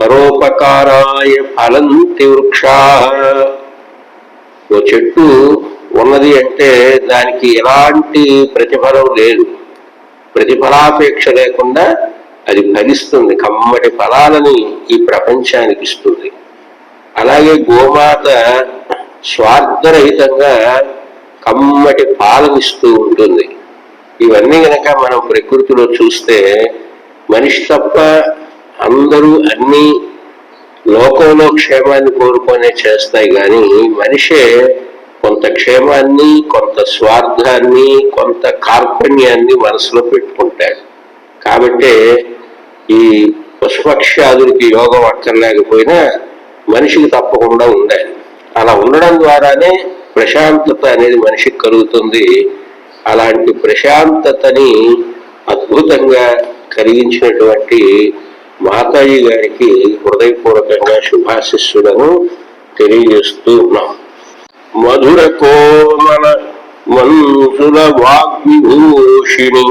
పరోపకారాయ ఫలంతి వృక్షాః. ఓ చెట్టు ఉన్నది అంటే దానికి ఎలాంటి ప్రతిఫలం లేదు, ప్రతిఫలాపేక్ష లేకుండా అది ఫలిస్తుంది, కమ్మటి ఫలాలని ఈ ప్రపంచానికి ఇస్తుంది. అలాగే గోమాత స్వార్థరహితంగా కమ్మటి పాలనిస్తూ ఉంటుంది. ఇవన్నీ గనక మనం ప్రకృతిలో చూస్తే మనిషి తప్ప అందరూ అన్ని లోకంలో క్షేమాన్ని కోరుకొనే చేస్తాయి, కానీ మనిషే కొంత క్షేమాన్ని, కొంత స్వార్థాన్ని, కొంత కార్పణ్యాన్ని మనసులో పెట్టుకుంటాడు. కాబట్టే ఈ పశుపక్ష్యాదులకి యోగం అక్కర్లేకపోయినా మనిషికి తప్పకుండా ఉండాలి. అలా ఉండడం ద్వారానే ప్రశాంతత అనేది మనిషికి కలుగుతుంది. అలాంటి ప్రశాంతతని అద్భుతంగా కలిగించినటువంటి మాతాజీ గారికి హృదయపూర్వకంగా శుభాశిస్సులను తెలియజేస్తూ ఉన్నాం. మధుర కోమల మంజుల వాగ్విభూషిణి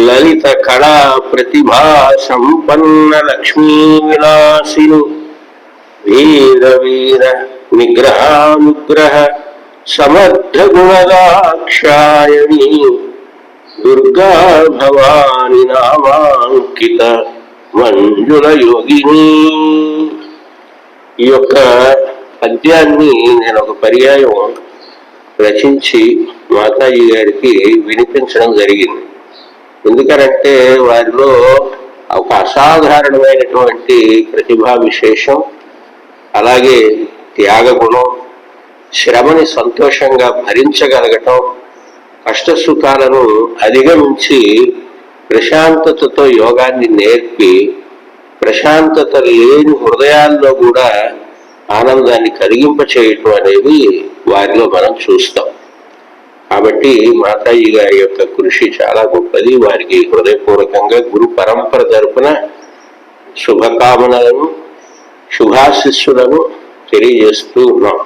లలిత కళా ప్రతిభా సంపన్న లక్ష్మీ విలాసిని వీర వీర నిగ్రహానుగ్రహ సమర్థ గుణదాక్షాయణి దుర్గా భవాని నామాంకిత మంజుల యోగిని. ఈ యొక్క పద్యాన్ని నేను ఒక పర్యాయం రచించి మాతాజీ గారికి వినిపించడం జరిగింది. ఎందుకనంటే వారిలో ఒక అసాధారణమైనటువంటి ప్రతిభా విశేషం, అలాగే త్యాగగుణం, శ్రమని సంతోషంగా భరించగలగటం, కష్టసుఖాలను అధిగమించి ప్రశాంతతతో యోగాన్ని నేర్పి ప్రశాంతత లేని హృదయాల్లో కూడా ఆనందాన్ని కలిగింప చేయటం అనేది వారిలో మనం చూస్తాం. కాబట్టి మాతాజీ గారి యొక్క కృషి చాలా గొప్పది. వారికి హృదయపూర్వకంగా గురు పరంపర తరపున శుభకామనలను, శుభాశిస్సులను తెలియజేస్తూ ఉన్నాం.